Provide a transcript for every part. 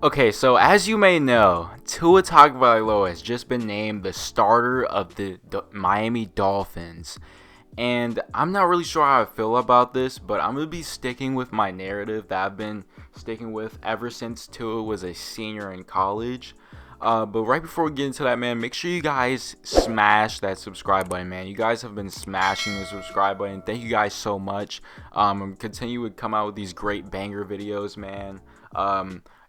Okay, so as you may know, Tua Tagovailoa has just been named the starter of the Miami Dolphins. And I'm not really sure how I feel about this, but I'm going to be sticking with my narrative that I've been sticking with ever since Tua was a senior in college. But right before we get into that, man, make sure you guys smash that subscribe button, man. You guys have been smashing the subscribe button. Thank you guys so much. I'm continue to come out with these great banger videos, man.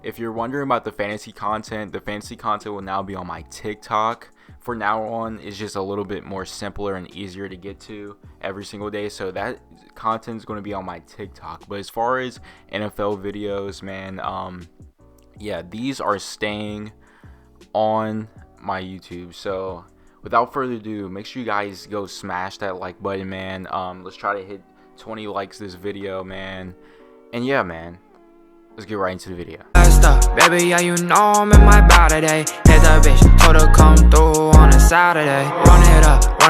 If you're wondering about the fantasy content will now be on my TikTok. For now on, it's just a little bit more simpler and easier to get to every single day. So that content is going to be on my TikTok. But as far as NFL videos, man, yeah, these are staying on my YouTube. So without further ado, make sure you guys go smash that like button, man. Let's try to hit 20 likes this video, man. And yeah, man, let's get right into the video. Baby, yeah, you know I'm in my body today. Hit the bitch, told her come through on a Saturday. Run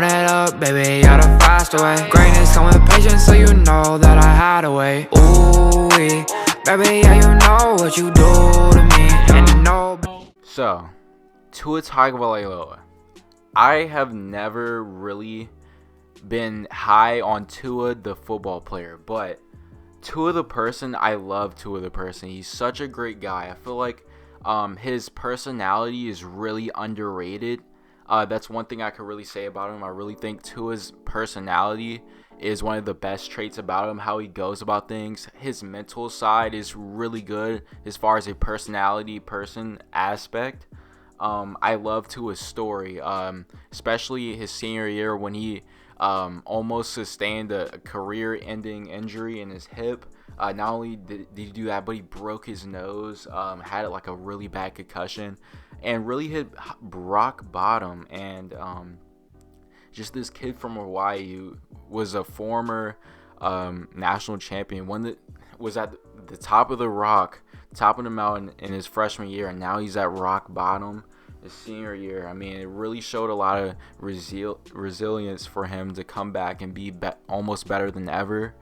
it up, baby, yeah, the fast way. Greatness come with patience, so you know that I had to wait. Ooh, baby, yeah, you know what you do to me, and you know. So, Tua Tagovailoa. I have never really been high on Tua the football player, but Tua the person, I love Tua the person. He's such a great guy. I feel like his personality is really underrated. That's one thing I could really say about him. I really think Tua's personality is one of the best traits about him, how he goes about things. His mental side is really good as far as a personality person aspect. I love Tua's story, especially his senior year when he almost sustained a career-ending injury in his hip. Not only did he do that, but he broke his nose, had like a really bad concussion, and really hit rock bottom. And just this kid from Hawaii who was a former national champion, one that was at the top of the rock, top of the mountain in his freshman year, and now he's at rock bottom his senior year. I mean, it really showed a lot of resilience for him to come back and be almost better than ever.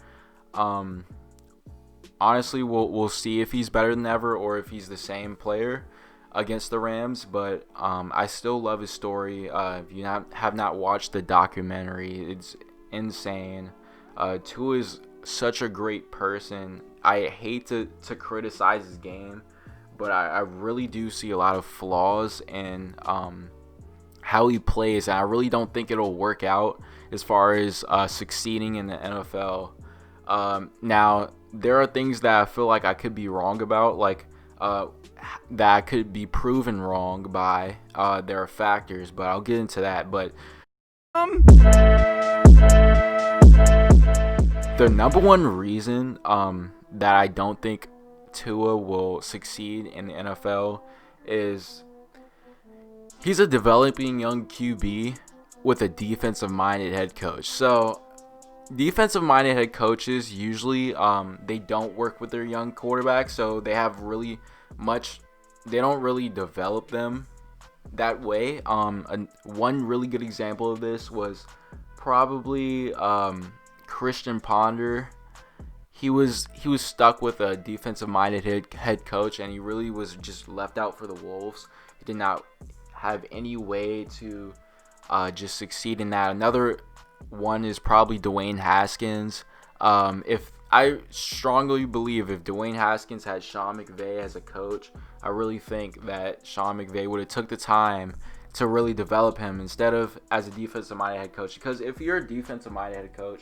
Honestly, we'll see if he's better than ever or if he's the same player against the Rams, but I still love his story. If you have not watched the documentary, it's insane. Tua is such a great person. I hate to criticize his game, but I really do see a lot of flaws in how he plays, and I really don't think it'll work out as far as succeeding in the NFL. Now, there are things that I feel like I could be wrong about, like that I could be proven wrong by. There are factors, but I'll get into that. But the number one reason that I don't think Tua will succeed in the NFL is he's a developing young QB with a defensive-minded head coach. So defensive-minded head coaches usually they don't work with their young quarterbacks, so they don't really develop them that way. One really good example of this was probably Christian Ponder. He was stuck with a defensive-minded head coach, and he really was just left out for the Wolves. He did not have any way to just succeed in that. Another one is probably Dwayne Haskins. If I strongly believe if Dwayne Haskins had Sean McVay as a coach, I really think that Sean McVay would have took the time to really develop him instead of as a defensive-minded head coach. Because if you're a defensive-minded head coach,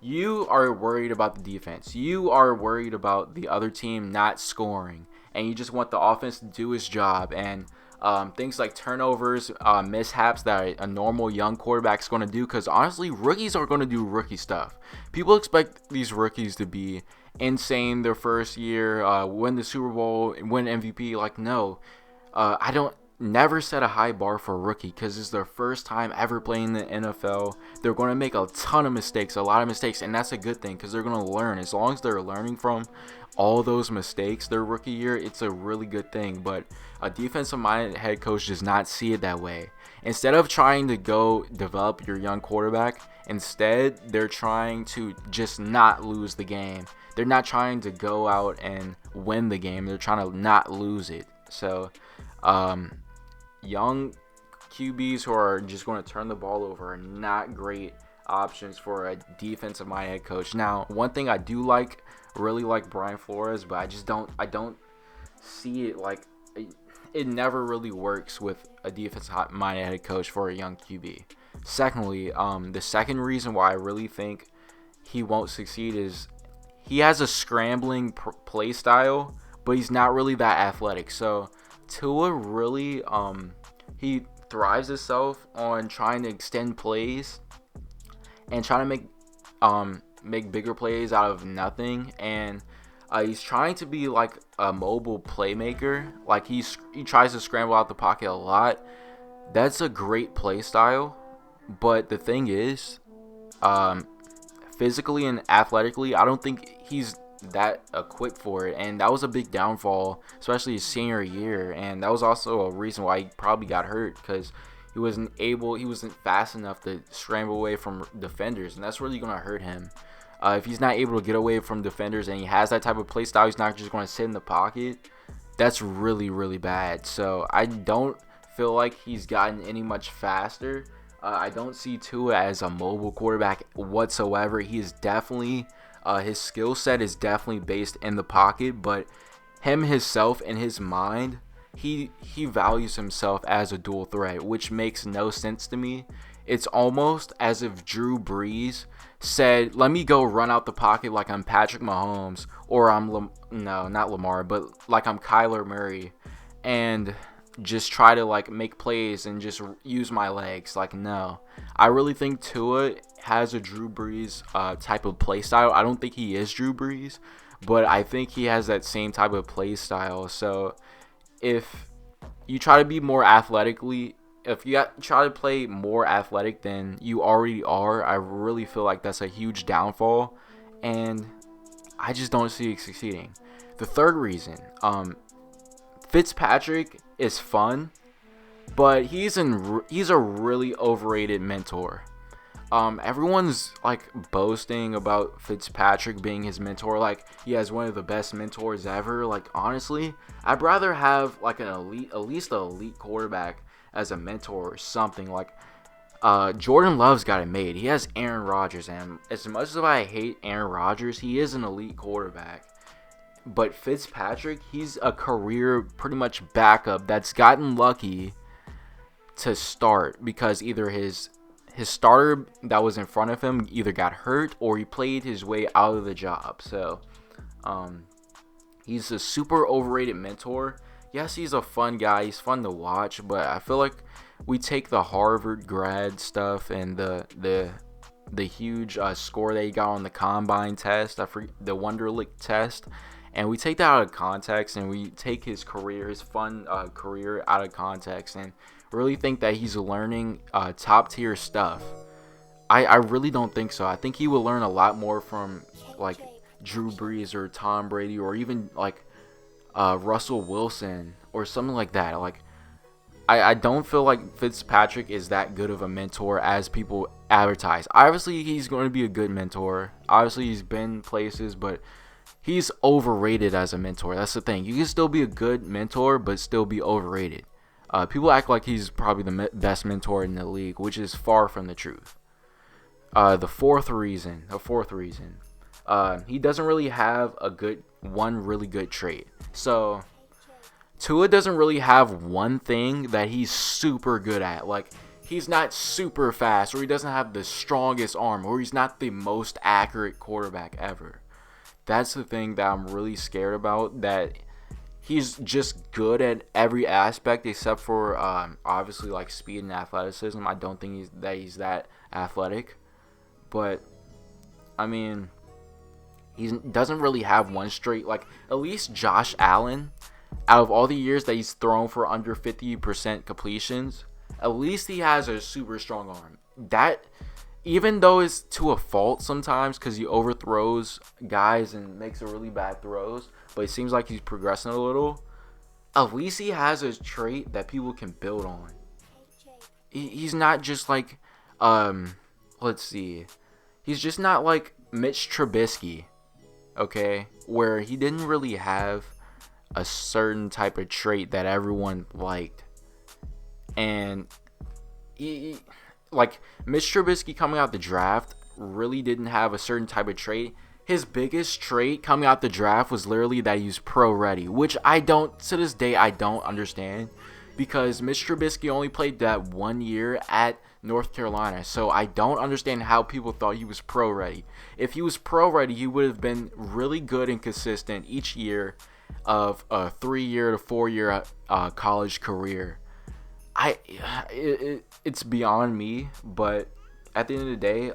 you are worried about the defense. You are worried about the other team not scoring, and you just want the offense to do its job. And things like turnovers, mishaps that a normal young quarterback is going to do, because honestly, rookies are going to do rookie stuff. People expect these rookies to be insane their first year, win the Super Bowl, win MVP. Like, no, I don't never set a high bar for a rookie because it's their first time ever playing the NFL. They're going to make a ton of mistakes, a lot of mistakes, and that's a good thing because they're going to learn. As long as they're learning from all those mistakes their rookie year, it's a really good thing. But a defensive-minded head coach does not see it that way. Instead of trying to go develop your young quarterback, instead they're trying to just not lose the game. They're not trying to go out and win the game. They're trying to not lose it. So, young QBs who are just going to turn the ball over are not great options for a defensive-minded head coach. Now, one thing I do really like Brian Flores, but I don't see it like it never really works with a defensive-minded head coach for a young QB. Secondly, the second reason why I really think he won't succeed is he has a scrambling play style, but he's not really that athletic. So Tua really he thrives himself on trying to extend plays and trying to make bigger plays out of nothing, and he's trying to be like a mobile playmaker. Like he tries to scramble out the pocket a lot. That's a great play style, but the thing is, physically and athletically, I don't think he's that equipped for it, and that was a big downfall, especially his senior year. And that was also a reason why he probably got hurt, because he wasn't fast enough to scramble away from defenders, and that's really going to hurt him. If he's not able to get away from defenders and he has that type of play style, he's not just going to sit in the pocket. That's really, really bad. So I don't feel like he's gotten any much faster. I don't see Tua as a mobile quarterback whatsoever. He is definitely his skill set is definitely based in the pocket, but himself in his mind, he values himself as a dual threat, which makes no sense to me. It's almost as if Drew Brees said, let me go run out the pocket like I'm Patrick Mahomes, or not Lamar, but like I'm Kyler Murray, and just try to like make plays and just use my legs. Like, no. I really think Tua has a Drew Brees type of play style. I don't think he is Drew Brees, but I think he has that same type of play style. So if you try to be more athletically, if you try to play more athletic than you already are, I really feel like that's a huge downfall, and I just don't see it succeeding. The third reason, Fitzpatrick is fun, but he's a really overrated mentor. Everyone's like boasting about Fitzpatrick being his mentor, like he has one of the best mentors ever. Like, honestly, I'd rather have like at least an elite quarterback as a mentor or something. Like, Jordan Love's got it made. He has Aaron Rodgers, and as much as I hate Aaron Rodgers, he is an elite quarterback. But Fitzpatrick, he's a career pretty much backup that's gotten lucky to start because either his starter that was in front of him either got hurt or he played his way out of the job. So he's a super overrated mentor. Yes, he's a fun guy. He's fun to watch, but I feel like we take the Harvard grad stuff and the huge score that he got on the combine test, the Wonderlic test, and we take that out of context, and we take his fun career out of context, and really think that he's learning top tier stuff. I really don't think so. I think he will learn a lot more from like Drew Brees or Tom Brady or even like Russell Wilson or something like that. Like, I don't feel like Fitzpatrick is that good of a mentor as people advertise. Obviously, he's going to be a good mentor. Obviously, he's been places, but he's overrated as a mentor. That's the thing. You can still be a good mentor, but still be overrated. People act like he's probably the best mentor in the league, which is far from the truth. The fourth reason, he doesn't really have one really good trait. So Tua doesn't really have one thing that he's super good at. Like, he's not super fast, or he doesn't have the strongest arm, or he's not the most accurate quarterback ever. That's the thing that I'm really scared about, that he's just good at every aspect except for obviously like speed and athleticism. I don't think he's that athletic, but I mean, he doesn't really have one straight. Like, at least Josh Allen out of all the years that he's thrown for under 50% completions, at least he has a super strong arm. That, even though it's to a fault sometimes because he overthrows guys and makes a really bad throws, but it seems like he's progressing a little, at least he has a trait that people can build on. He's not just like, let's see, he's just not like Mitch Trubisky, okay, where he didn't really have a certain type of trait that everyone liked. And like Mitch Trubisky coming out the draft really didn't have a certain type of trait. His biggest trait coming out the draft was literally that he was pro ready, which to this day I don't understand, because Mitch Trubisky only played that 1 year at North Carolina, so I don't understand how people thought he was pro ready. If he was pro ready, he would have been really good and consistent each year of a 3-year to 4-year college career. It's beyond me, but at the end of the day,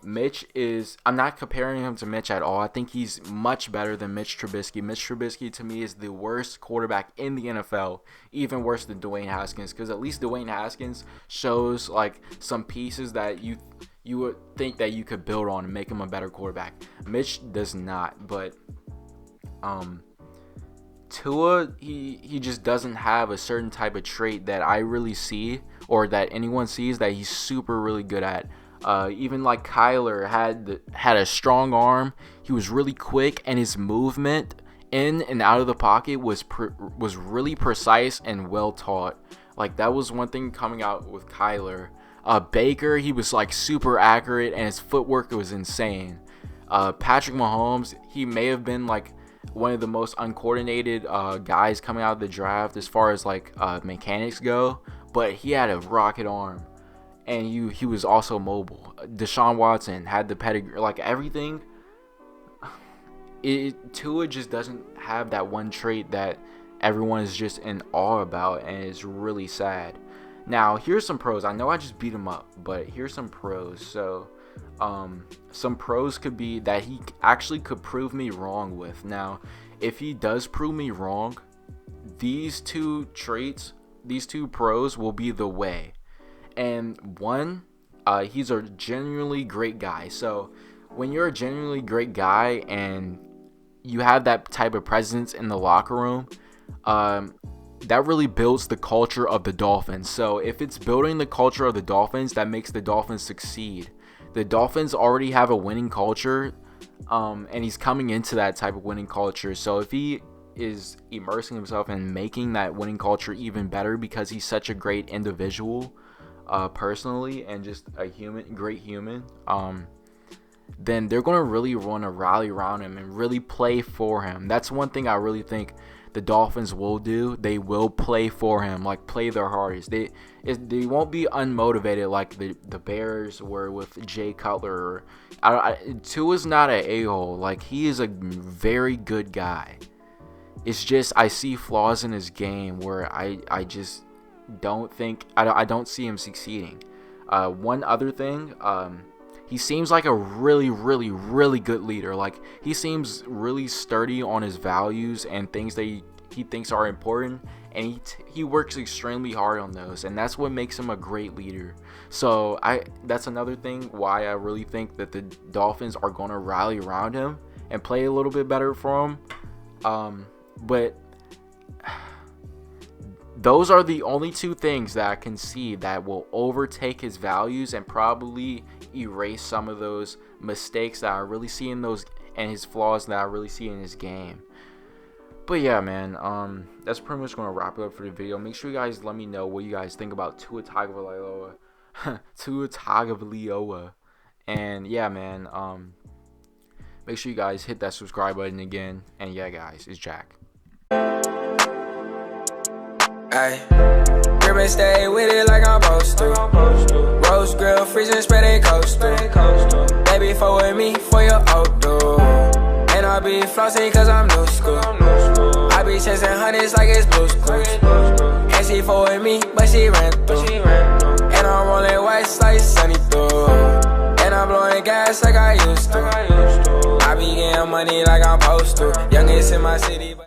Mitch is, I'm not comparing him to Mitch at all. I think he's much better than Mitch Trubisky. Mitch Trubisky to me is the worst quarterback in the NFL, even worse than Dwayne Haskins, because at least Dwayne Haskins shows like some pieces that you would think that you could build on and make him a better quarterback. Mitch does not, but Tua, he just doesn't have a certain type of trait that I really see, or that anyone sees, that he's super really good at. Even like Kyler had a strong arm. He was really quick, and his movement in and out of the pocket was really precise and well taught. Like, that was one thing coming out with Kyler. Baker, he was like super accurate, and his footwork was insane. Patrick Mahomes, he may have been like one of the most uncoordinated guys coming out of the draft as far as like mechanics go, but he had a rocket arm, and he was also mobile. Deshaun Watson had the pedigree, like everything. Tua just doesn't have that one trait that everyone is just in awe about, and it's really sad. Now, here's some pros. I know I just beat him up, but here's some pros. So, some pros could be that he actually could prove me wrong with. Now, if he does prove me wrong, these two traits, these two pros will be the way. And one, he's a genuinely great guy. So, when you're a genuinely great guy and you have that type of presence in the locker room, that really builds the culture of the Dolphins. So if it's building the culture of the Dolphins, that makes the Dolphins succeed. The Dolphins already have a winning culture, and he's coming into that type of winning culture. So if he is immersing himself in making that winning culture even better, because he's such a great individual, personally, and just a great human, then they're going to really want to rally around him and really play for him. That's one thing I really think the Dolphins will do. They will play for him, like play their hardest. They won't be unmotivated like the Bears were with Jay Cutler. Tua's not an a-hole. Like, he is a very good guy. It's just I see flaws in his game where I just don't think I don't see him succeeding. One other thing, he seems like a really, really, really good leader. Like, he seems really sturdy on his values and things that he thinks are important, and he works extremely hard on those, and that's what makes him a great leader. So that's another thing why I really think that the Dolphins are going to rally around him and play a little bit better for him. But those are the only two things that I can see that will overtake his values and probably erase some of those mistakes that I really see in those, and his flaws that I really see in his game. But yeah, man, that's pretty much going to wrap it up for the video. Make sure you guys let me know what you guys think about Tua Tagovailoa. Tua Tagovailoa. And yeah, man, make sure you guys hit that subscribe button again. And yeah, guys, it's Jack. Ay, grip and stay with it like I'm supposed to. Roast grill, freezing, spread it coastal. Baby, fuck with me for your outdoor. And I be flossing cause I'm new school. I be chasing hundreds like it's Blue's Clues. And she fuck with me, but she ran through. And I'm rolling whites like Sunny through. And I'm blowing gas like I used to. I be getting money like I'm supposed to. Youngest in my city.